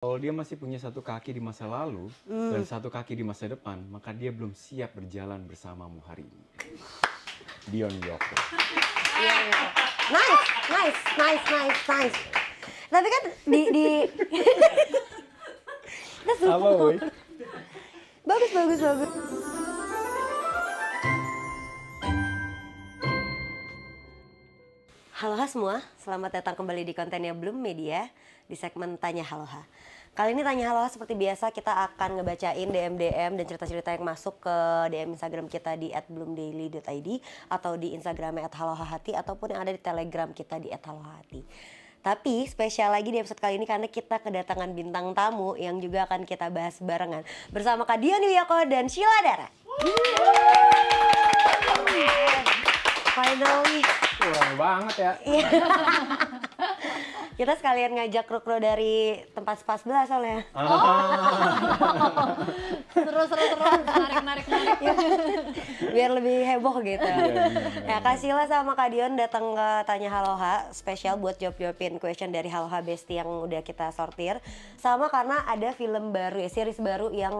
Kalau dia masih punya satu kaki di masa lalu dan satu kaki di masa depan, maka dia belum siap berjalan bersamamu hari ini. Dion Yoko. Iya, iya. Nice. Tapi kan di Apa, Boy? bagus. Halo semua, selamat datang kembali di kontennya Bloom Media di segmen Tanya Haloha. Kali ini Tanya Haloha seperti biasa kita akan ngebacain DM dan cerita-cerita yang masuk ke DM Instagram kita di @bloomdaily.id atau di Instagramnya @halohahati ataupun yang ada di Telegram kita di @halohahati. Tapi spesial lagi di episode kali ini karena kita kedatangan bintang tamu yang juga akan kita bahas barengan bersama Kak Dion Wiyoko dan Sheila Dara. Finally. Kurang banget ya. Kita sekalian ngajak kru-kru dari tempat spa sebelah soalnya. Seru, narik. Biar lebih heboh gitu. Ya, Kak Sheila sama Kak Dion datang ke Tanya Haloha spesial buat jawab-jawabin question dari Haloha Bestie yang udah kita sortir. Sama karena ada film baru ya, series baru yang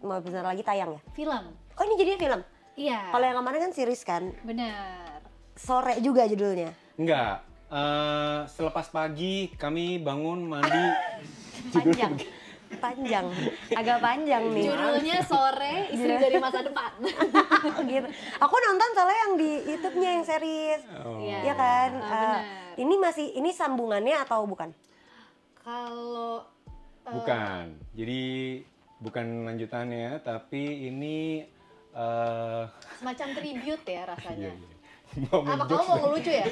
mau benar lagi tayang ya? Film. Oh, ini jadinya film? Iya. Kalau yang kemarin kan series kan? Benar. Sore juga judulnya? Enggak. Selepas pagi kami bangun mandi. Panjang, agak panjang nih. Judulnya Sore Istri dari Masa Depan. Gitu. Aku nonton soalnya yang di YouTube-nya yang series. Iya kan? Ini sambungannya atau bukan? Kalau Bukan. Jadi bukan lanjutannya, tapi ini semacam tribute ya rasanya. Iya. Apa kamu mau ngelucu ya?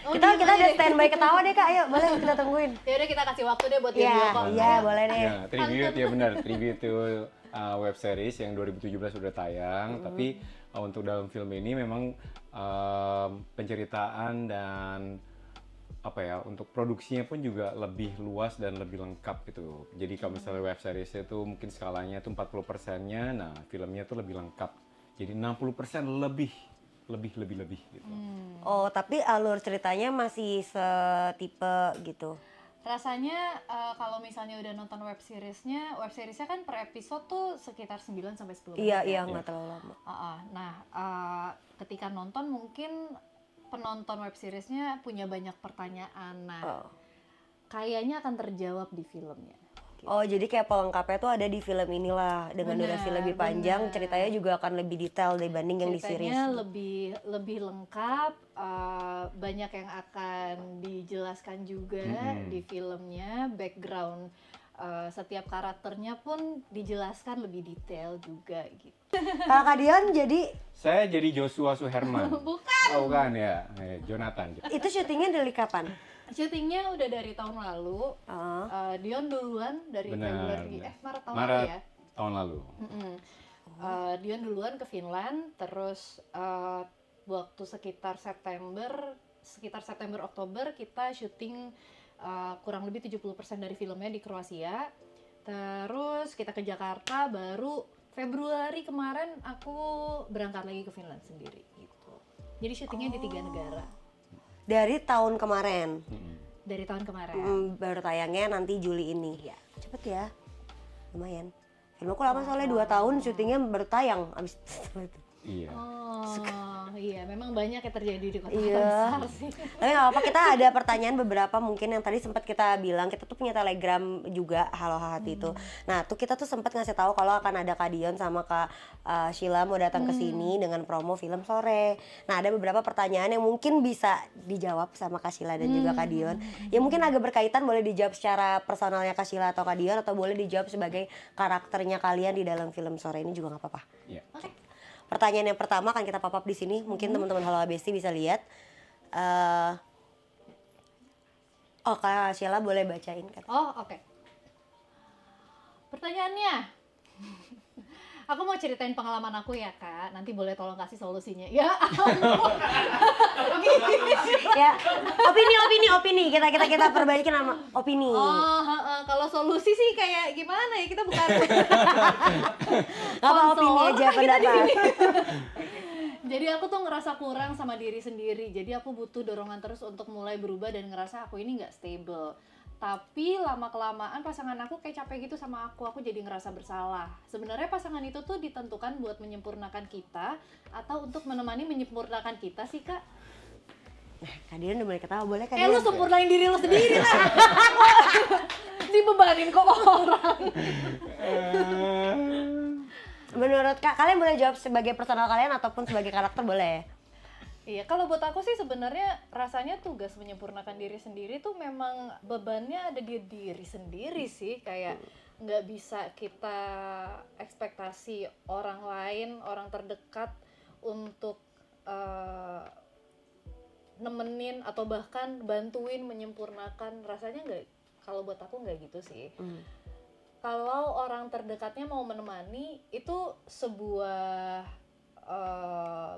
Kita udah standby ketawa deh Kak, ayo boleh kita tungguin. Ya udah kita kasih waktu deh buat video kok. Iya, boleh deh. Ya, tribute ya benar, tribute to web series yang 2017 sudah tayang, tapi untuk dalam film ini memang penceritaan dan apa ya, untuk produksinya pun juga lebih luas dan lebih lengkap gitu. Jadi kalau misalnya web series itu mungkin skalanya itu 40%-nya, nah filmnya tuh lebih lengkap. Jadi 60% lebih gitu. Oh, tapi alur ceritanya masih setipe gitu. Rasanya kalau misalnya udah nonton web seriesnya kan per episode tuh sekitar 9 sampai 10 menit. Iya, nggak terlalu lama. Nah, ketika nonton mungkin penonton web seriesnya punya banyak pertanyaan. Nah, kayaknya akan terjawab di filmnya. Oh, jadi kayak pelengkapnya tuh ada di film inilah dengan durasi lebih panjang, ceritanya juga akan lebih detail dibanding yang di series. Ceritanya lebih lengkap, banyak yang akan dijelaskan juga di filmnya, background setiap karakternya pun dijelaskan lebih detail juga gitu. Kak Dion jadi? Saya jadi Joshua Suherman. Bukan. Oh, bukan ya, Jonathan. Itu syutingnya dari kapan? Syutingnya udah dari tahun lalu. Dion duluan dari Februari, Maret tahun lalu ya. Tahun lalu. Dion duluan ke Finland, terus waktu sekitar September Oktober kita syuting kurang lebih 70% dari filmnya di Kroasia. Terus kita ke Jakarta, baru Februari kemarin aku berangkat lagi ke Finland sendiri gitu. Jadi syutingnya di 3 negara. Dari tahun kemarin? Dari tahun kemarin. Baru tayangnya nanti Juli ini? Iya. Cepet ya, lumayan. Film aku lama soalnya 2 tahun syutingnya baru tayang abis itu. Iya. Iya, memang banyak yang terjadi di kota besar sih. Tapi nggak apa-apa, kita ada pertanyaan beberapa mungkin yang tadi sempat kita bilang, kita tuh punya Telegram juga Halohahati itu. Nah, tuh kita tuh sempat ngasih tahu kalau akan ada Kak Dion sama Kak Sheila mau datang ke sini dengan promo film Sore. Nah, ada beberapa pertanyaan yang mungkin bisa dijawab sama Kak Sheila dan juga Kak Dion. Ya mungkin agak berkaitan, boleh dijawab secara personalnya Kak Sheila atau Kak Dion, atau boleh dijawab sebagai karakternya kalian di dalam film Sore ini juga nggak apa-apa. Iya. Okay. Pertanyaan yang pertama akan kita pop-up di sini, mungkin teman-teman Haloha Bestie bisa lihat. Kak Sheila boleh bacain kan? Oke. Pertanyaannya, aku mau ceritain pengalaman aku ya Kak, nanti boleh tolong kasih solusinya. Ya ya, opini, kita perbaikin sama opini. Kalau solusi sih kayak gimana ya, kita bukan Gak apa, opini aja pendapat. Jadi aku tuh ngerasa kurang sama diri sendiri, jadi aku butuh dorongan terus untuk mulai berubah dan ngerasa aku ini nggak stable. Tapi lama-kelamaan pasangan aku kayak capek gitu sama aku jadi ngerasa bersalah. Sebenarnya pasangan itu tuh ditentukan buat menyempurnakan kita atau untuk menemani menyempurnakan kita sih, Kak? Kak Dian udah mulai ketawa, boleh Kak Lu Dian? sempurnain diri lu sendiri lah. Dibebanin kok orang. Menurut Kak, kalian boleh jawab sebagai personal kalian ataupun sebagai karakter boleh. Iya, kalau buat aku sih sebenarnya rasanya tugas menyempurnakan diri sendiri tuh memang bebannya ada di diri sendiri sih. Kayak nggak bisa kita ekspektasi orang lain, orang terdekat untuk nemenin atau bahkan bantuin menyempurnakan. Rasanya nggak, kalau buat aku nggak gitu sih. Kalau orang terdekatnya mau menemani, itu sebuah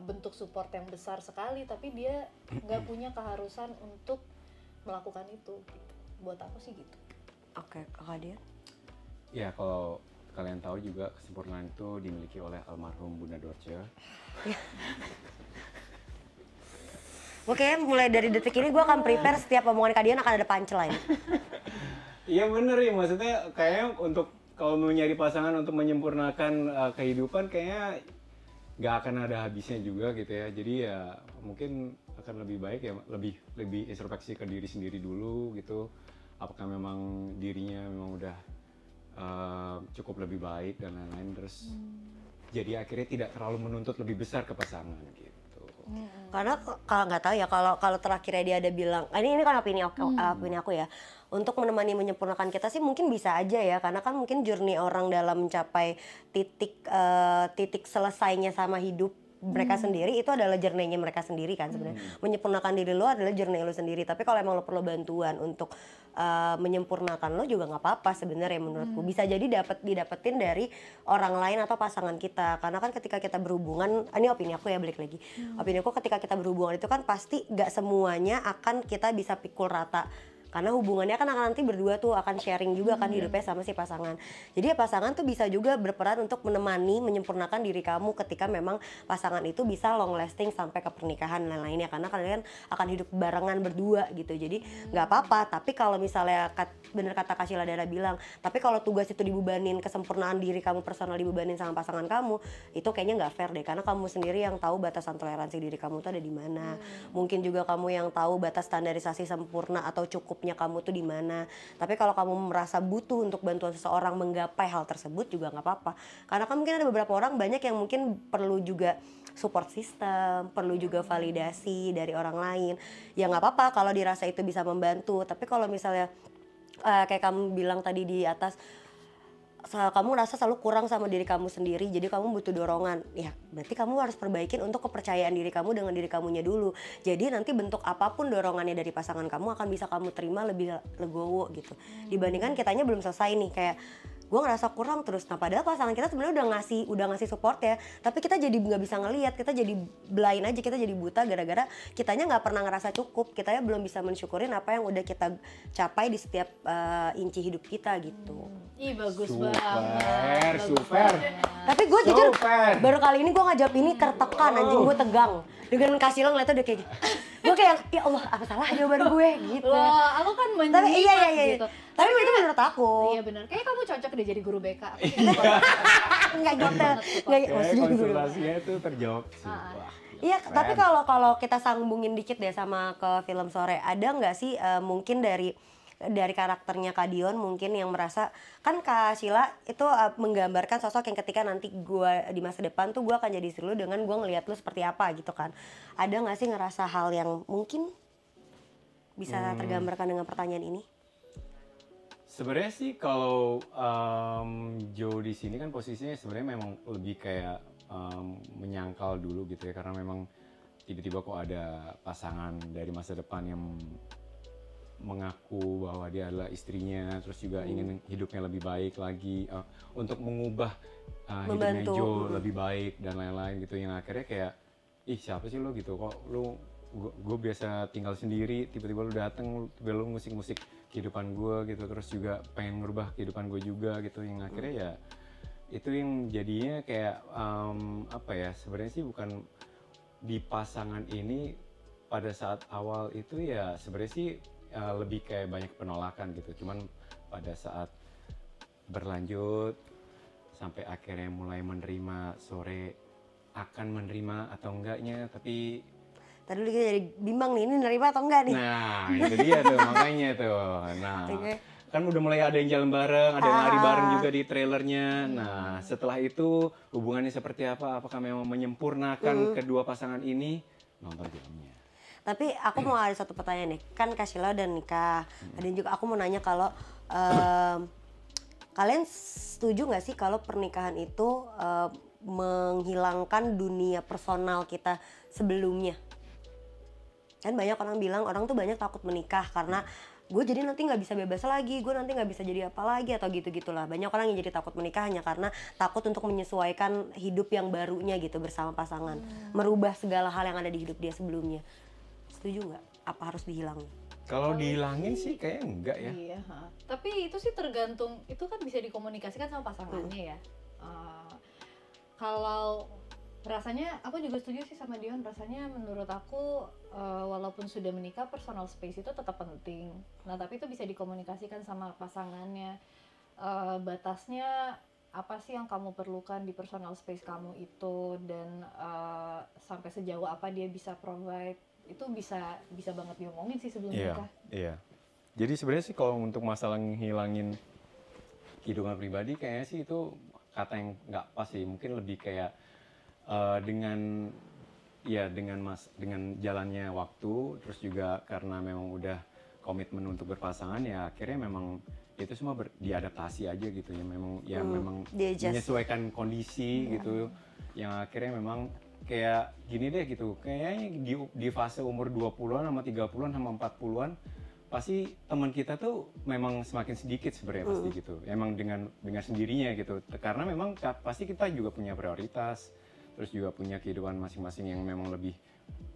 bentuk support yang besar sekali, tapi dia nggak punya keharusan untuk melakukan itu gitu. Buat aku sih gitu. Oke, Kak Dian? Ya kalau kalian tahu juga kesempurnaan itu dimiliki oleh almarhum Bunda Dorce. Oke, mulai dari detik ini gue akan prepare setiap omongan Kak Dian akan ada punchline. Iya bener ya, maksudnya kayaknya untuk kalau mau nyari pasangan untuk menyempurnakan kehidupan kayaknya nggak akan ada habisnya juga gitu ya. Jadi ya mungkin akan lebih baik ya lebih introspeksi ke diri sendiri dulu gitu. Apakah memang dirinya memang udah cukup lebih baik dan lain-lain, terus jadi akhirnya tidak terlalu menuntut lebih besar ke pasangan gitu. Karena kalau nggak tahu ya, kalau terakhirnya dia ada bilang, ini kan opini aku ya, untuk menemani menyempurnakan kita sih mungkin bisa aja ya, karena kan mungkin journey orang dalam mencapai titik selesainya sama hidup mereka sendiri itu adalah journey-nya mereka sendiri kan sebenarnya. Menyempurnakan diri lo adalah journey lo sendiri, tapi kalau emang lo perlu bantuan untuk menyempurnakan lo juga nggak apa-apa sebenarnya menurutku. Bisa jadi didapetin dari orang lain atau pasangan kita, karena kan ketika kita berhubungan, ini opini aku ya, balik lagi. Opini aku, ketika kita berhubungan itu kan pasti nggak semuanya akan kita bisa pikul rata. Karena hubungannya kan akan nanti berdua tuh akan sharing juga kan hidupnya sama si pasangan. Jadi ya pasangan tuh bisa juga berperan untuk menemani, menyempurnakan diri kamu ketika memang pasangan itu bisa long lasting sampai ke pernikahan dan lainnya. Karena kalian akan hidup barengan berdua gitu. Jadi nggak apa-apa. Tapi kalau misalnya bener kata Kak Sheila Dara bilang, tapi kalau tugas itu dibebanin, kesempurnaan diri kamu personal dibebanin sama pasangan kamu, itu kayaknya nggak fair deh. Karena kamu sendiri yang tahu batasan toleransi diri kamu tuh ada di mana. Mungkin juga kamu yang tahu batas standarisasi sempurna atau cukup kamu tuh di mana. Tapi kalau kamu merasa butuh untuk bantuan seseorang menggapai hal tersebut juga nggak apa-apa. Karena kan mungkin ada beberapa orang banyak yang mungkin perlu juga support system, perlu juga validasi dari orang lain. Ya nggak apa-apa kalau dirasa itu bisa membantu. Tapi kalau misalnya kayak kamu bilang tadi di atas, kamu rasa selalu kurang sama diri kamu sendiri, jadi kamu butuh dorongan. Ya berarti kamu harus perbaikin untuk kepercayaan diri kamu dengan diri kamunya dulu. Jadi nanti bentuk apapun dorongannya dari pasangan kamu akan bisa kamu terima lebih legowo gitu. Dibandingkan kitanya belum selesai nih, kayak gue ngerasa kurang terus. Nah padahal pasangan kita sebenarnya udah ngasih support ya, tapi kita jadi nggak bisa ngelihat, kita jadi blind aja, kita jadi buta gara-gara kitanya nggak pernah ngerasa cukup, kitanya belum bisa mensyukurin apa yang udah kita capai di setiap inci hidup kita gitu. Ih bagus Super, banget. super. Tapi gue jujur Super. baru kali ini gue ngajak ini tertekan, anjing gue tegang. Dengan Kak Sheila ngeliatnya udah kayak gitu. Gue kayak ya Allah apa salah jawaban gue gitu. Loh, aku kan menyimak Tapi iya. gitu. Tapi itu menurut aku. Iya benar. Kayak kamu cocok deh jadi guru BK. Enggak gitu. Enggak Kayak maksudnya guru. konsultasinya itu terjawab sih. Wah, Iya, keren. tapi kalau kita sambungin dikit deh sama ke film Sore, ada nggak sih mungkin dari karakternya Kak Dion mungkin yang merasa, kan Kak Sheila itu menggambarkan sosok yang ketika nanti gue di masa depan tuh gue akan jadi istri lu dengan gue ngelihat lu seperti apa gitu kan. Ada nggak sih ngerasa hal yang mungkin bisa tergambarkan dengan pertanyaan ini? Sebenarnya sih kalau Joe di sini kan posisinya sebenarnya memang lebih kayak menyangkal dulu gitu ya, karena memang tiba-tiba kok ada pasangan dari masa depan yang mengaku bahwa dia adalah istrinya, terus juga ingin hidupnya lebih baik lagi, untuk mengubah hidupnya Membantu. Joe lebih baik dan lain-lain gitu, yang akhirnya kayak ih siapa sih lo gitu, kok lo gue biasa tinggal sendiri, tiba-tiba lo dateng, tiba-tiba lo musik-musik kehidupan gue gitu, terus juga pengen ngerubah kehidupan gue juga gitu, yang akhirnya ya itu yang jadinya kayak apa ya, sebenarnya sih bukan di pasangan ini pada saat awal itu ya sebenarnya sih lebih kayak banyak penolakan gitu. Cuman pada saat berlanjut sampai akhirnya mulai menerima, sore akan menerima atau enggaknya, tapi Tadi dulu kita jadi bimbang nih, ini nerima atau enggak nih? nah itu dia tuh makanya tuh. Nah Oke. kan udah mulai ada yang jalan bareng, ada yang lari bareng juga di trailernya. Nah setelah itu hubungannya seperti apa? Apakah memang menyempurnakan kedua pasangan ini? Nonton filmnya. Tapi aku mau ada satu pertanyaan nih, kan Kak Sheila udah nikah, dan juga aku mau nanya kalau kalian setuju nggak sih kalau pernikahan itu menghilangkan dunia personal kita sebelumnya? Kan banyak orang bilang, orang tuh banyak takut menikah karena gue jadi nanti nggak bisa bebas lagi, gue nanti nggak bisa jadi apa lagi atau gitu-gitulah. Banyak orang yang jadi takut menikah hanya karena takut untuk menyesuaikan hidup yang barunya gitu bersama pasangan, merubah segala hal yang ada di hidup dia sebelumnya. Setuju nggak? Apa harus dihilangin? Kalau dihilangin sih kayaknya enggak ya. Iya, tapi itu sih tergantung, itu kan bisa dikomunikasikan sama pasangannya ya. Kalau rasanya, aku juga setuju sih sama Dion, rasanya menurut aku walaupun sudah menikah, personal space itu tetap penting. Nah tapi itu bisa dikomunikasikan sama pasangannya. Batasnya apa sih yang kamu perlukan di personal space kamu itu, dan sampai sejauh apa dia bisa provide, itu bisa banget diomongin sih sebelum nikah. Iya. Jadi sebenarnya sih kalau untuk masalah ngilangin kehidupan pribadi kayaknya sih itu kata yang nggak pas sih. Mungkin lebih kayak dengan jalannya waktu, terus juga karena memang udah komitmen untuk berpasangan, ya akhirnya memang itu semua diadaptasi aja gitu ya, memang menyesuaikan kondisi gitu, yang akhirnya memang kayak gini deh gitu, kayaknya di fase umur 20-an sama 30-an sama 40-an pasti teman kita tuh memang semakin sedikit sebenarnya pasti gitu, emang dengan sendirinya gitu, karena memang pasti kita juga punya prioritas, terus juga punya kehidupan masing-masing yang memang lebih,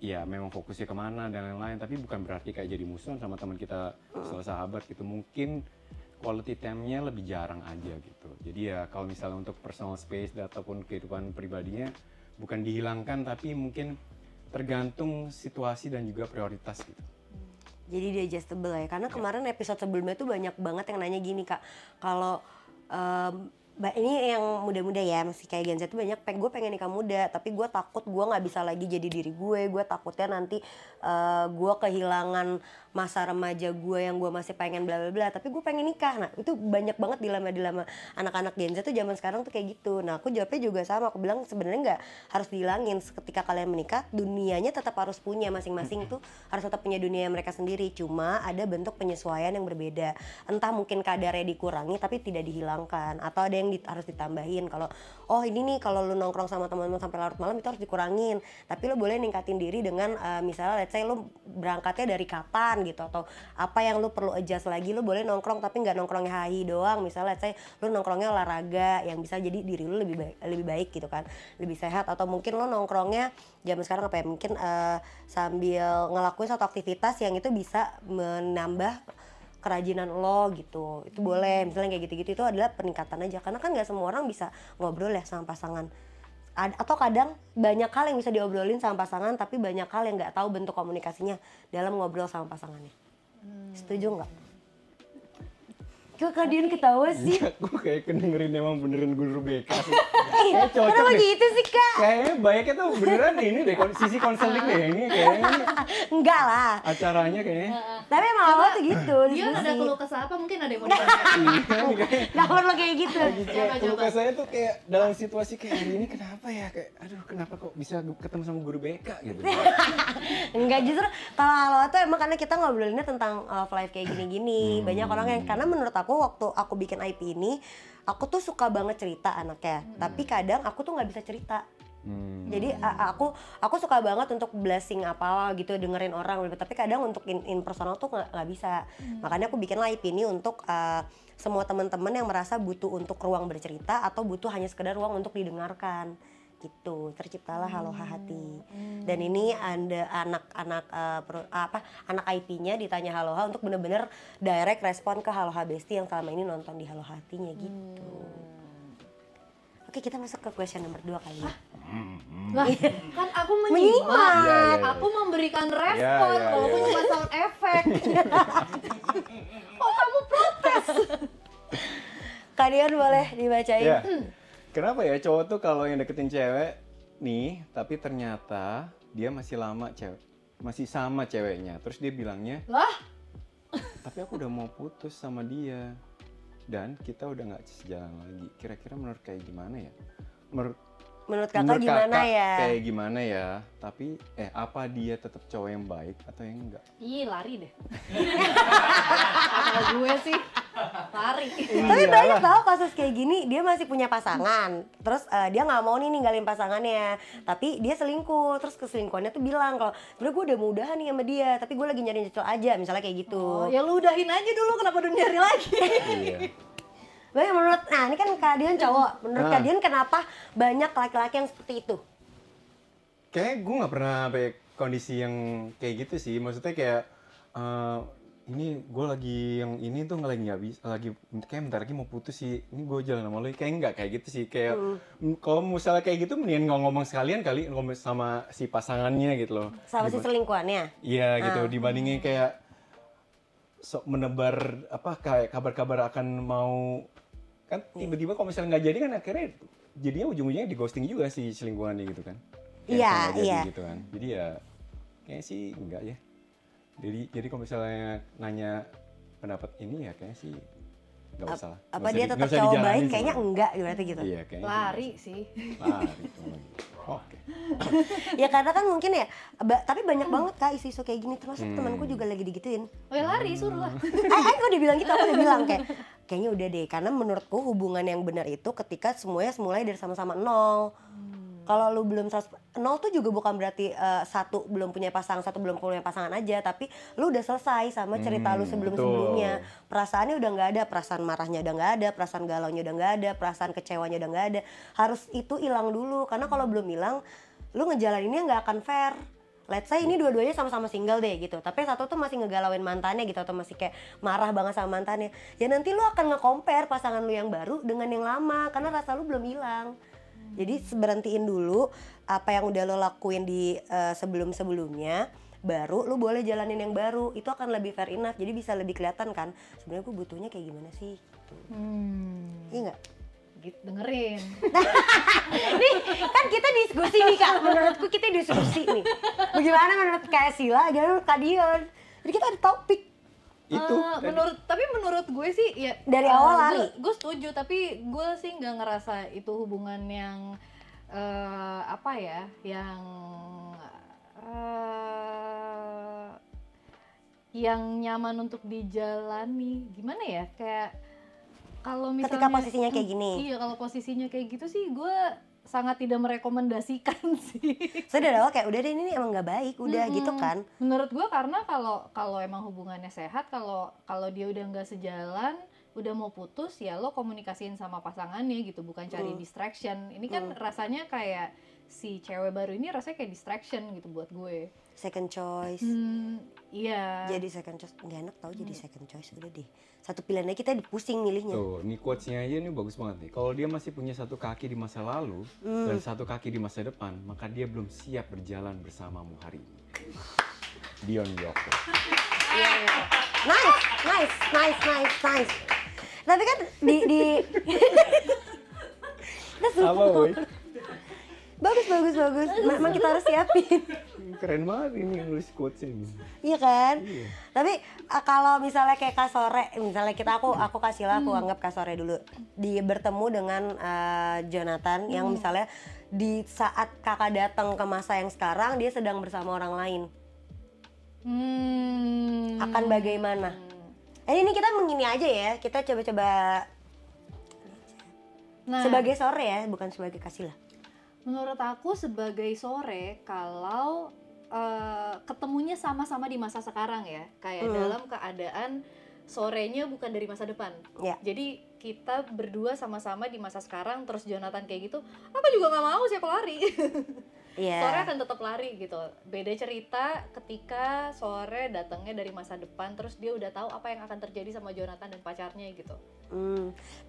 ya memang fokusnya kemana dan lain-lain. Tapi bukan berarti kayak jadi musuhan sama teman kita, sahabat gitu. Mungkin quality time-nya lebih jarang aja gitu. Jadi ya kalau misalnya untuk personal space ataupun kehidupan pribadinya bukan dihilangkan, tapi mungkin tergantung situasi dan juga prioritas gitu. Jadi dia adjustable ya, karena kemarin episode sebelumnya tuh banyak banget yang nanya gini Kak, kalau ini yang muda-muda ya, masih kayak Gen Z tuh banyak, gue pengen nikah muda, tapi gue takut gue nggak bisa lagi jadi diri gue takutnya nanti gue kehilangan masa remaja gue yang gue masih pengen bla bla bla, tapi gue pengen nikah. Nah itu banyak banget dilema anak-anak Gen Z tuh zaman sekarang tuh kayak gitu. Nah aku jawabnya juga sama, aku bilang sebenarnya nggak harus dihilangin. Ketika kalian menikah, dunianya tetap harus punya masing-masing, tuh harus tetap punya dunia mereka sendiri, cuma ada bentuk penyesuaian yang berbeda, entah mungkin kadarnya dikurangi tapi tidak dihilangkan, atau ada yang harus ditambahin. Kalau oh ini nih, kalau lu nongkrong sama teman-teman sampai larut malam itu harus dikurangin, tapi lu boleh ningkatin diri dengan misalnya let's say lu berangkatnya dari kapan gitu, atau apa yang lu perlu adjust lagi. Lu boleh nongkrong tapi nggak nongkrongnya hahi doang, misalnya let's say lu nongkrongnya olahraga yang bisa jadi diri lu lebih baik gitu kan, lebih sehat. Atau mungkin lu nongkrongnya zaman sekarang apa ya, mungkin sambil ngelakuin suatu aktivitas yang itu bisa menambah kerajinan lo gitu, itu boleh. Misalnya kayak gitu-gitu, itu adalah peningkatan aja, karena kan nggak semua orang bisa ngobrol ya sama pasangan. Atau kadang banyak hal yang bisa diobrolin sama pasangan, tapi banyak hal yang nggak tahu bentuk komunikasinya dalam ngobrol sama pasangannya. Setuju nggak? Kok kalian ketawa sih? Gue kayak dengerin emang beneran guru BK sih. Iya, kenapa gitu sih Kak? Kayaknya banyaknya tuh beneran ini deh, sisi konseling deh ini kayaknya. Enggak lah. Acaranya kayaknya. Tapi emang awal tuh gitu. Dia ada keluh kesah apa, mungkin ada yang mau ditanyain. Gak perlu kayak gitu. Coba. Saya tuh kayak dalam situasi kayak hari ini kenapa ya, kayak aduh kenapa kok bisa ketemu sama guru BK gitu. Enggak, justru kalau awal tuh emang karena kita ngobrolinnya tentang life kayak gini-gini. Banyak orang yang, karena menurut aku waktu aku bikin IP ini, aku tuh suka banget cerita anaknya, tapi kadang aku tuh nggak bisa cerita. Jadi aku suka banget untuk blessing apa gitu, dengerin orang, tapi kadang untuk in personal tuh nggak bisa. Makanya aku bikin IP ini untuk semua teman-teman yang merasa butuh untuk ruang bercerita atau butuh hanya sekedar ruang untuk didengarkan gitu. Terciptalah Haloha Hati. Dan ini ada anak IP-nya ditanya Haloha untuk bener-bener direct respon ke Haloha Besti yang selama ini nonton di Haloha Hatinya gitu. Oke, kita masuk ke question number 2 kali ya. Lah, kan aku Menyimak. menyimak, Iya, iya, iya. aku memberikan respon, Iya, walaupun iya. cuma sound effect. Oh kamu protes? Kalian boleh dibacain. Ya. Kenapa ya cowok tuh kalau yang deketin cewek nih, tapi ternyata dia masih sama ceweknya. Terus dia bilangnya, Lah, tapi aku udah mau putus sama dia dan kita udah nggak sejalan lagi. Kira-kira menurut kayak gimana ya? Menurut kakak gimana kakak ya? kayak gimana ya? Tapi apa dia tetap cowok yang baik atau yang enggak? ih lari deh. Kalau gue sih lari. Tapi banyak tau kasus kayak gini, dia masih punya pasangan, terus dia nggak mau nih ninggalin pasangannya, tapi dia selingkuh, terus keselingkuhannya tuh bilang kalau sebenarnya gue udah mau udahan nih sama dia, tapi gue lagi nyari cowok aja, misalnya kayak gitu. Oh, ya lu udahin aja dulu, kenapa udah nyari lagi? Iya. Baik, nah ini kan Kadian cowok, menurut Ah. Kadian kenapa banyak laki-laki yang seperti itu? Kayak gue nggak pernah sampai kondisi yang kayak gitu sih. Maksudnya kayak ini gue lagi yang ini tuh nggak bisa, lagi kayak bentar lagi mau putus sih. Ini gue jalan sama lo, kayak nggak kayak gitu sih. Kayak kalau misalnya kayak gitu mendingan ngomong sekalian kali ngomong sama si pasangannya gitu loh. Sama si selingkuhannya? Iya gitu, dibandingin kayak sok menebar apa kayak kabar-kabar akan mau kan tiba-tiba kalau misalnya nggak jadi kan akhirnya jadinya ujung-ujungnya di ghosting juga si selingkuhannya gitu kan. Kayak Iya, misalnya nggak jadi iya. gitu kan. Jadi ya kayaknya sih enggak ya. Jadi kalau misalnya nanya pendapat ini ya kayaknya sih nggak usah lah. Apa Nggak dia usah tetap nggak usah cowok dijalanin baik? sih, Kayaknya Bang. enggak berarti gitu. Iya kayaknya Lari sih. Lari. Oke. Ya karena kan mungkin ya, tapi banyak banget Kak isu-isu kayak gini, termasuk temanku juga lagi digituin. Oh ya lari, suruh lah. Aku udah bilang gitu, aku udah bilang kayaknya udah deh, karena menurutku hubungan yang benar itu ketika semuanya mulai dari sama-sama nol. Kalau lu belum 100, nol tuh juga bukan berarti satu belum punya pasangan, satu belum punya pasangan aja, tapi lu udah selesai sama cerita lu sebelum-sebelumnya. Perasaannya udah nggak ada, perasaan marahnya udah nggak ada, perasaan galaunya udah nggak ada, perasaan kecewanya udah nggak ada. Harus itu hilang dulu, karena kalau belum hilang, lu ngejalaninnya nggak akan fair. Let's say ini dua-duanya sama-sama single deh gitu, tapi satu tuh masih ngegalauin mantannya gitu, atau masih kayak marah banget sama mantannya. Ya nanti lu akan nge-compare pasangan lu yang baru dengan yang lama, karena rasa lu belum hilang. Jadi berhentiin dulu apa yang udah lo lakuin di sebelum-sebelumnya, baru lu boleh jalanin yang baru. Itu akan lebih fair enough, jadi bisa lebih kelihatan kan sebenarnya gue butuhnya kayak gimana sih gitu. Iya nggak? Gitu, dengerin. Nih kan kita diskusi nih Kak, menurutku kita diskusi nih. Bagaimana menurut Kak Sila, gimana menurut Kak Dion? Jadi kita ada topik. Itu Menurut gue sih ya Dari awal lari. Gue setuju, tapi gue sih nggak ngerasa itu hubungan yang apa ya, yang nyaman untuk dijalani. Gimana ya, kayak kalau misalnya Ketika posisinya kayak gini. Iya, kalau posisinya kayak gitu sih gue sangat tidak merekomendasikan sih. Saya dari awal kayak udah deh ini emang nggak baik, udah gitu kan. Menurut gue karena kalau emang hubungannya sehat, kalau dia udah nggak sejalan, udah mau putus, ya lo komunikasiin sama pasangannya gitu, bukan cari distraction. Ini kan rasanya kayak si cewek baru ini rasanya kayak distraction gitu buat gue. Second choice. Iya. Jadi second choice nggak enak tau, jadi second choice udah deh. Satu pilihan aja kita pusing milihnya. tuh, ini quotes-nya aja ini bagus banget nih. Kalau dia masih punya satu kaki di masa lalu dan satu kaki di masa depan, maka dia belum siap berjalan bersamamu hari ini. Dion Yoko. Nice. Tapi kan di Apa, boy? bagus. Memang kita harus siapin. Keren banget ini nulis quotes-nya ini. Iya kan? Tapi kalau misalnya kayak Kak Sore, misalnya aku kasih lah, aku anggap Kak Sore dulu. Dia bertemu dengan Jonathan yang misalnya di saat kakak datang ke masa yang sekarang dia sedang bersama orang lain. Akan bagaimana? Ini kita mengini aja ya, kita coba-coba sebagai Sore ya, bukan sebagai Kasila. Menurut aku sebagai Sore, kalau ketemunya sama-sama di masa sekarang ya, kayak dalam keadaan sorenya bukan dari masa depan. Ya. Jadi kita berdua sama-sama di masa sekarang, terus Jonathan kayak gitu, aku juga nggak mau, siapa lari. Iya. Sore akan tetap lari gitu. Beda cerita ketika Sore datangnya dari masa depan, terus dia udah tahu apa yang akan terjadi sama Jonathan dan pacarnya gitu.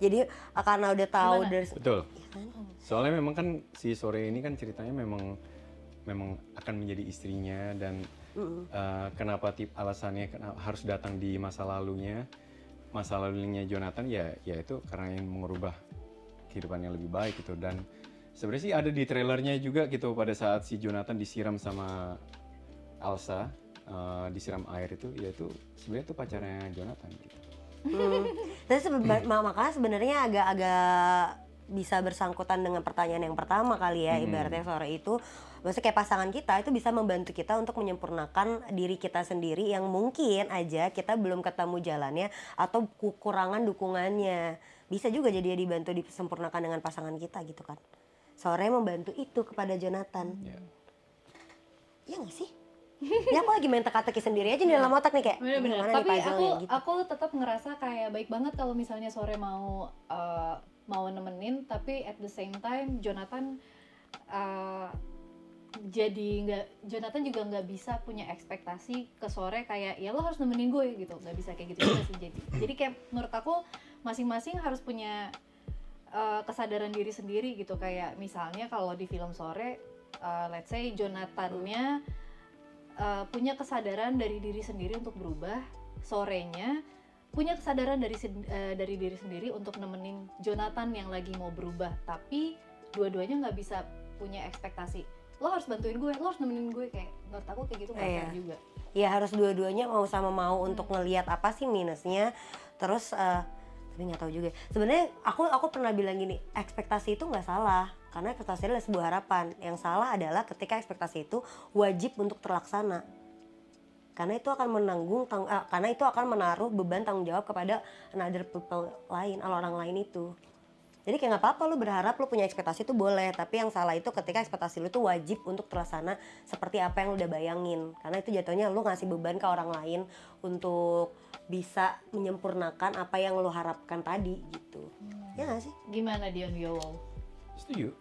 Jadi karena udah tahu Gimana? dari Betul. Soalnya memang kan si Sore ini kan ceritanya memang akan menjadi istrinya dan kenapa alasannya harus datang di masa lalunya Jonathan ya itu karena yang mengubah kehidupan yang lebih baik gitu. Dan sebenarnya sih ada di trailernya juga gitu pada saat si Jonathan disiram sama Elsa, disiram air itu, ya itu sebenarnya itu pacarnya Jonathan gitu. Terus makanya sebenarnya agak-agak bisa bersangkutan dengan pertanyaan yang pertama kali ya, ibaratnya Sore itu maksudnya kayak pasangan kita itu bisa membantu kita untuk menyempurnakan diri kita sendiri yang mungkin aja kita belum ketemu jalannya atau kekurangan dukungannya. Bisa juga jadi dia dibantu disempurnakan dengan pasangan kita gitu kan. Sore membantu itu kepada Jonathan. Iya gak sih? Ya aku lagi main teka-teki sendiri aja di dalam otak nih kayak Bener-bener. gimana nih Tapi puzzle-nya gitu. aku tetap ngerasa kayak baik banget kalau misalnya Sore mau nemenin, tapi at the same time Jonathan Jonathan juga nggak bisa punya ekspektasi ke Sore kayak ya lo harus nemenin gue gitu, nggak bisa kayak gitu juga sih. Jadi kayak menurut aku masing-masing harus punya kesadaran diri sendiri gitu. Kayak misalnya kalau di film Sore, let's say Jonathannya punya kesadaran dari diri sendiri untuk berubah, Sorenya punya kesadaran dari diri sendiri untuk nemenin Jonathan yang lagi mau berubah, tapi dua-duanya nggak bisa punya ekspektasi lo harus bantuin gue, lo harus nemenin gue, kayak menurut aku kayak gitu nggak fair juga. Ya harus dua-duanya mau sama mau untuk ngelihat apa sih minusnya, terus tapi nggak tahu juga. Sebenarnya aku pernah bilang gini, ekspektasi itu nggak salah karena ekspektasi adalah sebuah harapan. Yang salah adalah ketika ekspektasi itu wajib untuk terlaksana. Karena itu akan karena itu akan menaruh beban tanggung jawab kepada another people lain, orang lain itu. Jadi kayak nggak apa-apa lu berharap lu punya ekspektasi itu boleh, tapi yang salah itu ketika ekspektasi lu itu wajib untuk terlaksana seperti apa yang lu udah bayangin. Karena itu jatuhnya lu ngasih beban ke orang lain untuk bisa menyempurnakan apa yang lu harapkan tadi gitu. Ya nggak sih? Gimana Dion Yowo? Setuju.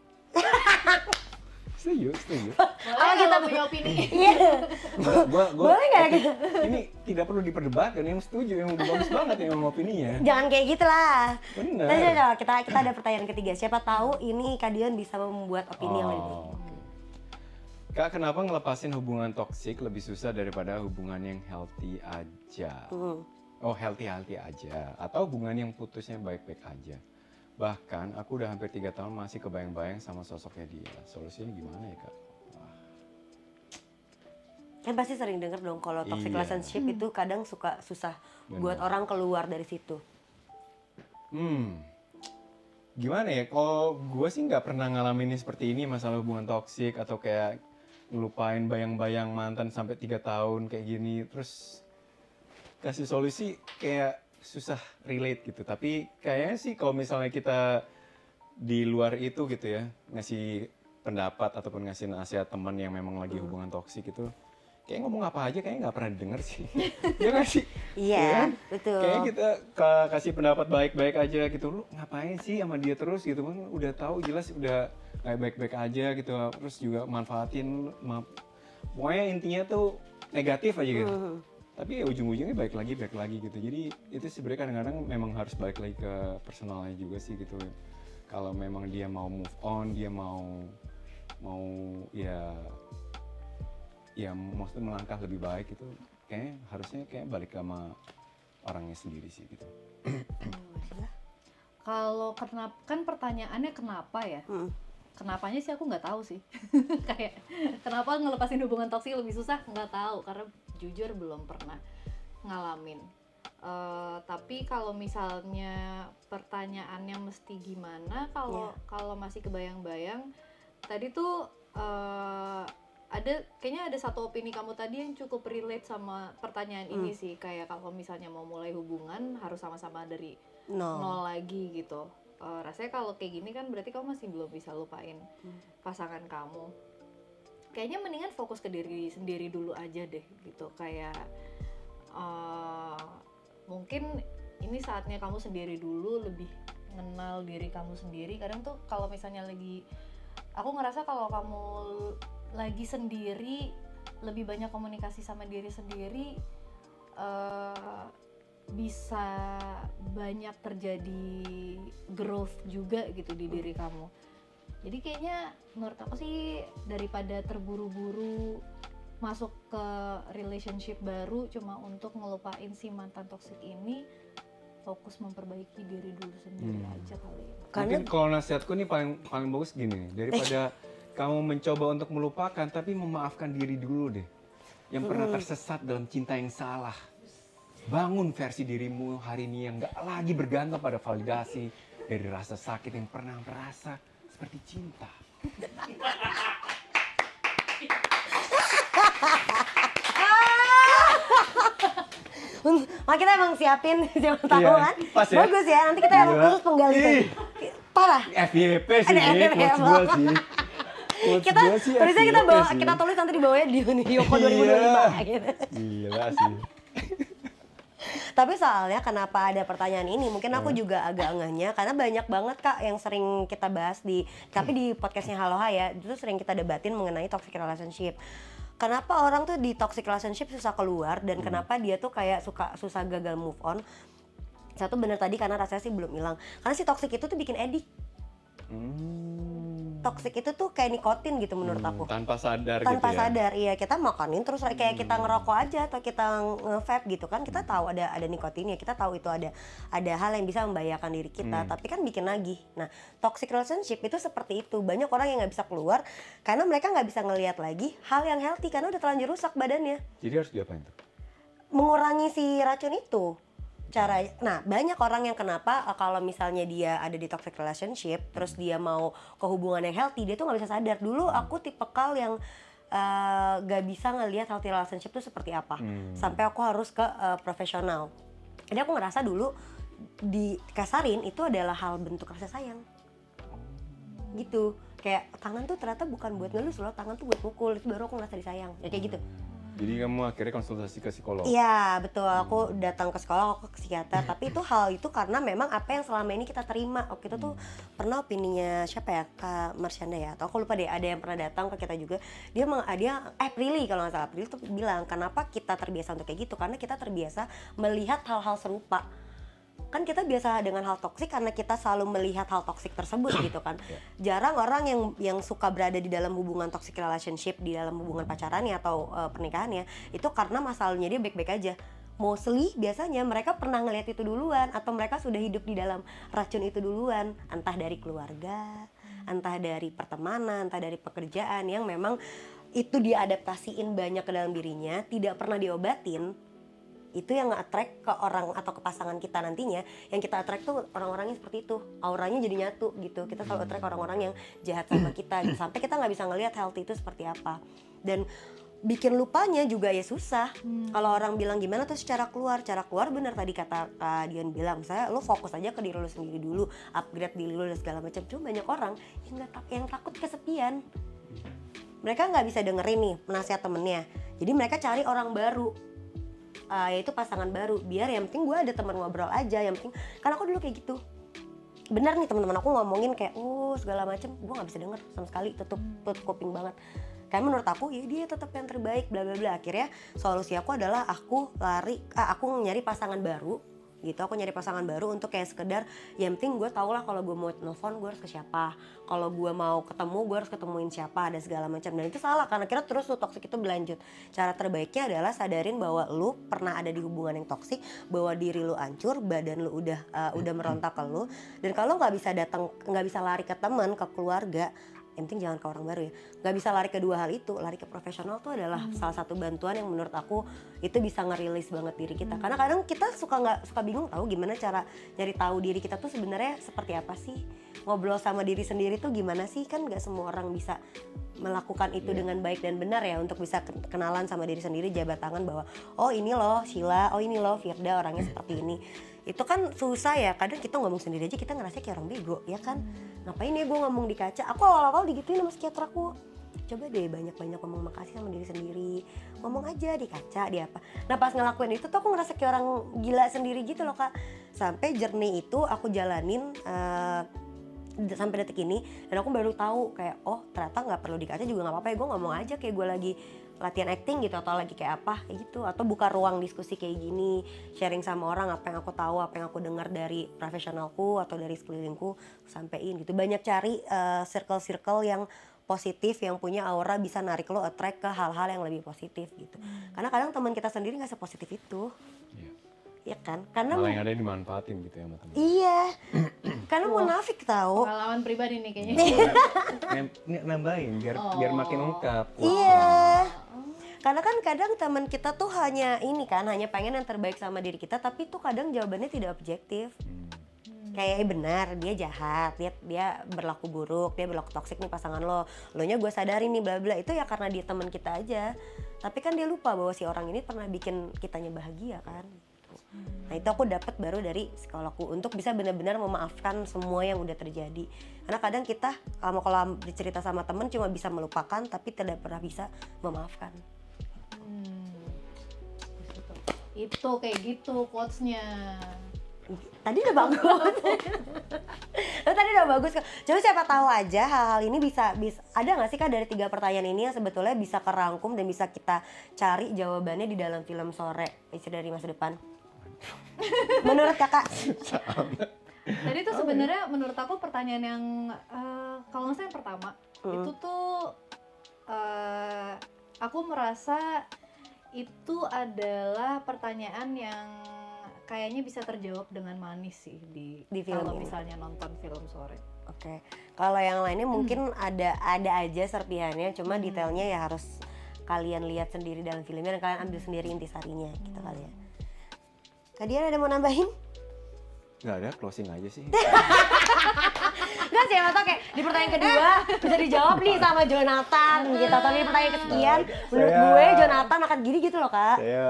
Setuju. Boleh kita punya opini? Boleh nggak gitu? Ini tidak perlu diperdebatkan, yang setuju, yang udah bagus banget yang opininya. Jangan kayak gitu lah. Bener. Nah, kita ada pertanyaan ketiga. Siapa tahu ini Kak Dion bisa membuat opini yang lebih baik. Oke. Kak, kenapa ngelepasin hubungan toksik lebih susah daripada hubungan yang healthy aja? Oh, healthy aja. Atau hubungan yang putusnya baik-baik aja? Bahkan aku udah hampir 3 tahun masih kebayang-bayang sama sosoknya dia. Solusinya gimana ya, Kak? Kan pasti sering denger dong kalau toxic relationship itu kadang suka susah buat orang keluar dari situ. Gimana ya? Kalau gue sih nggak pernah ngalamin seperti ini, masalah hubungan toksik atau kayak ngelupain bayang-bayang mantan sampai 3 tahun kayak gini. Terus kasih solusi kayak susah relate gitu. Tapi kayaknya sih kalau misalnya kita di luar itu gitu ya, ngasih pendapat ataupun ngasih nasihat teman yang memang lagi hubungan toksik itu, kayak ngomong apa aja kayaknya nggak pernah denger sih. Ya nggak sih? Iya, betul. Kayak kita kasih pendapat baik-baik aja gitu. Lu ngapain sih sama dia terus gitu kan? Udah tahu jelas udah kayak baik-baik aja gitu. Terus juga manfaatin, pokoknya intinya tuh negatif aja gitu. Tapi ya ujung-ujungnya baik lagi gitu. Jadi itu sebenarnya kadang-kadang memang harus balik lagi ke personalnya juga sih gitu. Kalau memang dia mau move on, dia mau ya maksudnya melangkah lebih baik itu kayaknya harusnya kayak balik sama orangnya sendiri sih gitu. Kalau kenapa, kan pertanyaannya kenapa ya? Kenapanya sih aku nggak tahu sih. Kayak kenapa ngelepasin hubungan toksik lebih susah, nggak tahu karena jujur belum pernah ngalamin. Tapi kalau misalnya pertanyaannya mesti gimana, kalau masih kebayang-bayang tadi tuh kayaknya ada satu opini kamu tadi yang cukup relate sama pertanyaan ini sih, kayak kalau misalnya mau mulai hubungan harus sama-sama dari nol lagi gitu. Rasanya kalau kayak gini kan berarti kamu masih belum bisa lupain pasangan kamu. Kayaknya mendingan fokus ke diri sendiri dulu aja deh gitu. Kayak mungkin ini saatnya kamu sendiri dulu lebih mengenal diri kamu sendiri. Kadang tuh kalau misalnya lagi aku ngerasa kalau kamu lagi sendiri lebih banyak komunikasi sama diri sendiri, bisa banyak terjadi growth juga gitu di diri kamu. Jadi kayaknya menurut aku sih daripada terburu-buru masuk ke relationship baru cuma untuk ngelupain si mantan toksik ini, fokus memperbaiki diri dulu sendiri aja kali ya. Mungkin kalau nasihatku nih paling bagus gini, daripada kamu mencoba untuk melupakan tapi memaafkan diri dulu deh. Yang pernah tersesat dalam cinta yang salah. Bangun versi dirimu hari ini yang gak lagi bergantung pada validasi dari rasa sakit yang pernah merasa seperti cinta. Nah, kita emang siapin siapa tahu Iya, kan. pas ya. Bagus ya, nanti kita emang Gila. khusus penggali. Parah. FYP sih, Ada FYP quotes apa? gue sih. Quotes Kita gua sih tulisnya kita FYP bawa, sih. kita tulis nanti di bawahnya di Yoko Iya. 2025 gitu. Gila sih. Tapi soalnya kenapa ada pertanyaan ini, mungkin aku juga agak engahnya karena banyak banget Kak yang sering kita bahas tapi di podcastnya Haloha ya, itu sering kita debatin mengenai toxic relationship. Kenapa orang tuh di toxic relationship susah keluar dan kenapa dia tuh kayak susah gagal move on? Satu bener tadi karena rasanya sih belum hilang. Karena si toxic itu tuh bikin edik. Toxic itu tuh kayak nikotin gitu menurut aku. Tanpa sadar Tanpa gitu ya. sadar, iya kita makanin terus kayak kita ngerokok aja atau kita nge-vape gitu kan, kita tahu ada nikotinnya, kita tahu itu ada hal yang bisa membahayakan diri kita, tapi kan bikin nagih. Nah, toxic relationship itu seperti itu, banyak orang yang nggak bisa keluar karena mereka nggak bisa ngelihat lagi hal yang healthy karena udah terlanjur rusak badannya. Jadi harus diapain tuh? Mengurangi si racun itu. Nah banyak orang yang kenapa kalau misalnya dia ada di toxic relationship terus dia mau ke hubungan yang healthy, dia tuh nggak bisa sadar. Dulu aku tipikal yang gak bisa ngelihat healthy relationship tuh seperti apa, sampai aku harus ke profesional. Jadi aku ngerasa dulu dikasarin itu adalah hal bentuk rasa sayang gitu, kayak tangan tuh ternyata bukan buat ngelus loh, tangan tuh buat mukul, itu baru aku ngerasa disayang ya kayak gitu. Jadi kamu akhirnya konsultasi ke psikolog? Iya betul, aku datang ke sekolah, aku ke psikiater. Tapi itu hal itu karena memang apa yang selama ini kita terima. Waktu itu tuh pernah opininya siapa ya, Kak Marsyanda ya, atau aku lupa deh, ada yang pernah datang ke kita juga. Dia Prilly kalau nggak salah, Prilly tuh bilang kenapa kita terbiasa untuk kayak gitu, karena kita terbiasa melihat hal-hal serupa. Kan kita biasa dengan hal toksik karena kita selalu melihat hal toksik tersebut gitu kan. Jarang orang yang suka berada di dalam hubungan toxic relationship, di dalam hubungan pacarannya atau pernikahannya, itu karena masalahnya dia baik-baik aja. Mostly biasanya mereka pernah ngeliat itu duluan atau mereka sudah hidup di dalam racun itu duluan, entah dari keluarga, entah dari pertemanan, entah dari pekerjaan yang memang itu diadaptasiin banyak ke dalam dirinya, tidak pernah diobatin. Itu yang nge-attract ke orang atau ke pasangan kita nantinya. Yang kita attract tuh orang-orangnya seperti itu, auranya jadi nyatu gitu. Kita selalu attract orang-orang yang jahat sama kita gitu. Sampai kita nggak bisa ngelihat healthy itu seperti apa. Dan bikin lupanya juga ya susah. Kalau orang bilang gimana tuh cara keluar bener tadi kata Kak Dion bilang, misalnya lo fokus aja ke diri lo sendiri dulu, upgrade diri lo dan segala macam. Cuma banyak orang yang takut kesepian. Mereka nggak bisa dengerin nih nasihat temennya, jadi mereka cari orang baru, yaitu pasangan baru, biar yang penting gue ada teman ngobrol aja, yang penting karena aku dulu kayak gitu. Benar nih teman-teman aku ngomongin kayak segala macem, gue nggak bisa denger sama sekali, tutup kuping banget. Kayak menurut aku ya dia tetap yang terbaik bla bla bla. Akhirnya solusi aku adalah aku nyari pasangan baru gitu. Aku nyari pasangan baru untuk kayak sekedar yang penting gue tau lah kalau gue mau nelfon gue harus ke siapa, kalau gue mau ketemu gue harus ketemuin siapa, ada segala macam. Dan itu salah karena kira terus tuh toksik itu berlanjut. Cara terbaiknya adalah sadarin bahwa lu pernah ada di hubungan yang toksik, bahwa diri lu hancur, badan lu udah merontak ke lu, dan kalau nggak bisa lari ke teman, ke keluarga, yang penting jangan ke orang baru ya, nggak bisa lari ke dua hal itu, lari ke profesional tuh adalah salah satu bantuan yang menurut aku itu bisa ngerilis banget diri kita. Karena kadang kita suka bingung tahu gimana cara nyari tahu diri kita tuh sebenarnya seperti apa sih, ngobrol sama diri sendiri tuh gimana sih, kan nggak semua orang bisa melakukan itu dengan baik dan benar ya, untuk bisa kenalan sama diri sendiri, jabat tangan bahwa oh ini loh Sheila, oh ini loh Firda orangnya seperti ini. Itu kan susah ya, kadang kita ngomong sendiri aja kita ngerasa kayak orang bego ya kan. Ngapain ya gue ngomong di kaca, aku awal-awal digituin sama psikiater aku. Coba deh banyak-banyak ngomong makasih sama diri sendiri, ngomong aja di kaca, di apa. Nah pas ngelakuin itu tuh aku ngerasa kayak orang gila sendiri gitu loh Kak. Sampai journey itu aku jalanin sampai detik ini, dan aku baru tahu kayak oh ternyata nggak perlu di kaca juga nggak apa-apa ya, gue ngomong aja kayak gue lagi latihan acting gitu atau lagi kayak apa kayak gitu, atau buka ruang diskusi kayak gini, sharing sama orang apa yang aku tahu, apa yang aku dengar dari profesionalku atau dari sekelilingku, sampein gitu. Banyak cari circle-circle yang positif, yang punya aura bisa narik lo attract ke hal-hal yang lebih positif gitu. Karena kadang teman kita sendiri nggak sepositif itu. Iya kan? Karena malah yang ada yang dimanfaatin gitu ya sama temen. iya. Karena munafik tahu. Pengalaman pribadi nih kayaknya. Nambahin biar makin lengkap. Iya. Karena kan kadang teman kita tuh hanya ini kan, hanya pengen yang terbaik sama diri kita, tapi tuh kadang jawabannya tidak objektif. Kayak benar dia jahat, dia berlaku buruk, dia berlaku toksik nih pasangan lo nya gue sadarin nih bla bla, itu ya karena dia teman kita aja. Tapi kan dia lupa bahwa si orang ini pernah bikin kitanya bahagia kan. Nah itu aku dapat baru dari psikologku untuk bisa benar-benar memaafkan semua yang udah terjadi. Karena kadang kita kalau bercerita sama temen cuma bisa melupakan tapi tidak pernah bisa memaafkan. Itu kayak gitu quotes-nya. Tadi udah bagus. Tadi udah bagus. Coba siapa tahu aja hal-hal ini bisa ada nggak sih Kak dari 3 pertanyaan ini yang sebetulnya bisa kerangkum dan bisa kita cari jawabannya di dalam film Sore Istri dari Masa Depan. Menurut Kakak? Tadi tuh sebenarnya menurut aku pertanyaan yang kalau nggak salah yang pertama itu tuh aku merasa itu adalah pertanyaan yang kayaknya bisa terjawab dengan manis sih di film kalau ini. misalnya nonton film Sore. Oke. Kalau yang lainnya mungkin ada aja serpihannya, cuma detailnya ya harus kalian lihat sendiri dalam filmnya dan kalian ambil sendiri intisarinya gitu kali ya. Kadian ada mau nambahin? Nggak ada, closing aja sih. Nggak sih, atau kayak di pertanyaan kedua bisa dijawab nih sama Jonathan gitu. Atau di pertanyaan kesekian, menurut gue Jonathan akan gini gitu loh Kak. Saya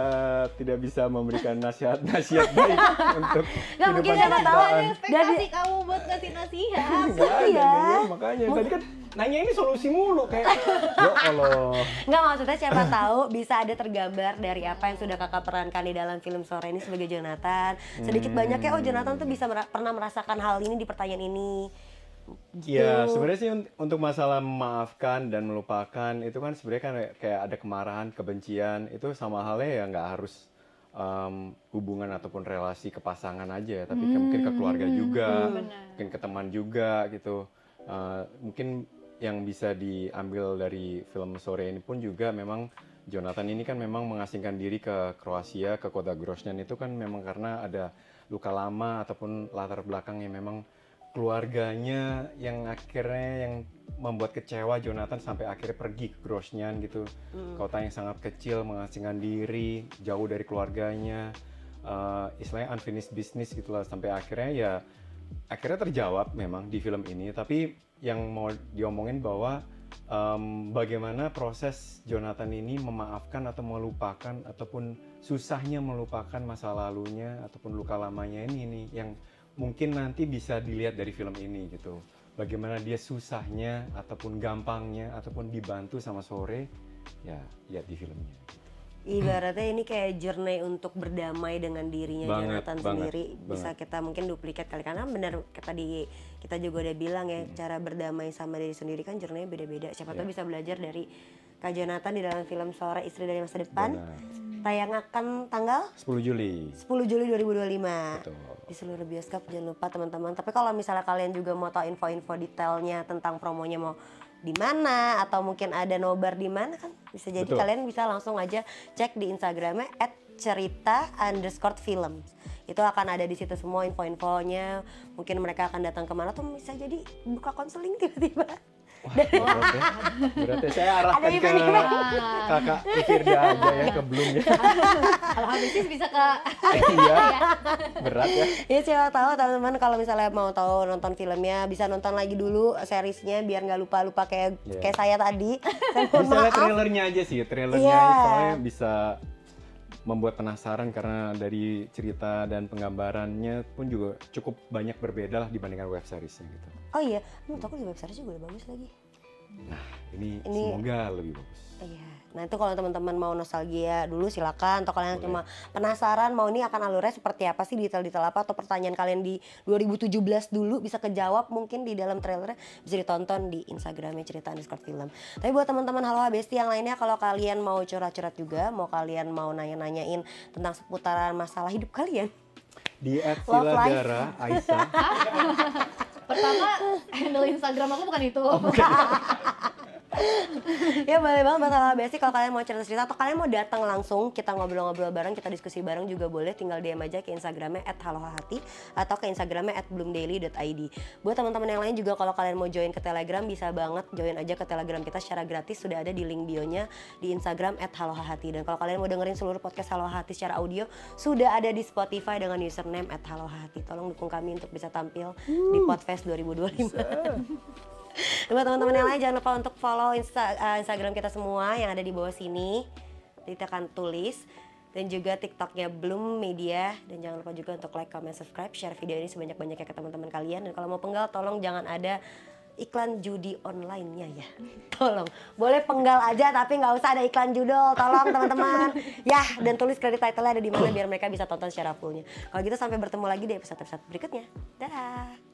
tidak bisa memberikan nasihat-nasihat baik untuk Nggak mungkin siapa tahu Ekspektasi kamu buat ngasih nasihat. Nggak ada, Iya. makanya tadi kan nanya ini solusi mulu kayak ya Allah. Nggak, maksudnya siapa tahu bisa ada tergambar dari apa yang sudah Kakak perankan di dalam film Sore ini sebagai Jonathan. Sedikit banyaknya oh Jonathan tuh bisa pernah merasakan hal ini di pertanyaan ini. Ya sebenarnya sih untuk masalah memaafkan dan melupakan itu kan sebenarnya kan kayak ada kemarahan, kebencian, itu sama halnya ya nggak harus hubungan ataupun relasi ke pasangan aja, tapi mungkin ke keluarga juga, mungkin ke teman juga gitu. Mungkin yang bisa diambil dari film Sore ini pun juga memang Jonathan ini kan memang mengasingkan diri ke Kroasia, ke kota Grozny itu kan memang karena ada luka lama ataupun latar belakang yang memang keluarganya yang akhirnya yang membuat kecewa Jonathan sampai akhirnya pergi ke Grozny gitu. Kota yang sangat kecil, mengasingkan diri, jauh dari keluarganya, istilahnya unfinished business gitulah, sampai akhirnya ya akhirnya terjawab memang di film ini. Tapi yang mau diomongin bahwa bagaimana proses Jonathan ini memaafkan atau melupakan ataupun susahnya melupakan masa lalunya ataupun luka lamanya ini nih yang mungkin nanti bisa dilihat dari film ini gitu. Bagaimana dia susahnya ataupun gampangnya ataupun dibantu sama Sore, ya lihat di filmnya. Ibaratnya ini kayak journey untuk berdamai dengan dirinya Jonathan sendiri. Bisa kita mungkin duplikat kali, karena benar tadi kita juga udah bilang ya, cara berdamai sama diri sendiri kan journey beda-beda. Siapa tahu bisa belajar dari Kak Jonathan di dalam film Sore Istri dari Masa Depan. Tayang akan tanggal 10 Juli 2025. Betul. Di seluruh bioskop, jangan lupa teman-teman. Tapi kalau misalnya kalian juga mau tahu info-info detailnya tentang promonya mau di mana atau mungkin ada nobar di mana kan bisa jadi kalian bisa langsung aja cek di Instagramnya @cerita_film. Itu akan ada di situ semua info-infonya. Mungkin mereka akan datang kemana tuh, bisa jadi buka konseling tiba-tiba. Berarti saya arahkan ke kakak Firda aja ya, ke Bloom ya. Kalau habis bisa ke Iya, berat ya. Ya siapa tahu teman-teman kalau misalnya mau tahu nonton filmnya bisa nonton lagi dulu seriesnya biar nggak lupa-lupa kayak saya tadi. Bisa lihat trailernya aja sih, trailernya soalnya bisa membuat penasaran karena dari cerita dan penggambarannya pun juga cukup banyak berbeda lah dibandingkan web seriesnya gitu. Oh iya, menurut aku di web series juga udah bagus lagi. Nah, ini Ini- semoga lebih bagus. Iya. Nah itu kalau teman-teman mau nostalgia dulu silakan, atau kalian Boleh. cuma penasaran mau ini akan alurnya seperti apa sih, detail-detail apa, atau pertanyaan kalian di 2017 dulu bisa kejawab mungkin di dalam trailernya, bisa ditonton di Instagramnya cerita_film. Tapi buat teman-teman Halo Besti yang lainnya, kalau kalian mau curhat-curhat juga, mau kalian mau nanya-nanyain tentang seputaran masalah hidup kalian, Di Love life. @siladara Aisyah. Pertama, handle Instagram aku bukan itu. ya boleh banget buat Halo Besti. Kalau kalian mau cerita-cerita atau kalian mau datang langsung, kita ngobrol-ngobrol bareng, kita diskusi bareng juga boleh. Tinggal DM aja ke Instagramnya @halohahati atau ke Instagramnya @bloomdaily.id. Buat teman-teman yang lain juga, kalau kalian mau join ke Telegram, bisa banget join aja ke Telegram kita secara gratis. Sudah ada di link bio-nya di Instagram @halohahati. Dan kalau kalian mau dengerin seluruh podcast Halo Hati secara audio, sudah ada di Spotify dengan username @halohahati. Tolong dukung kami untuk bisa tampil di Podfest 2025. Buat teman-teman yang lain, jangan lupa untuk follow Instagram kita semua yang ada di bawah sini. Kita akan tulis. Dan juga TikToknya Bloom Media. Dan jangan lupa juga untuk like, comment, subscribe, share video ini sebanyak-banyaknya ke teman-teman kalian. Dan kalau mau penggal, tolong jangan ada iklan judi online-nya ya. Tolong. Boleh penggal aja tapi nggak usah ada iklan judul. Tolong teman-teman. Ya, dan tulis kredit title-nya ada di mana biar mereka bisa tonton secara fullnya. Kalau gitu sampai bertemu lagi di episode-episode berikutnya. Dah.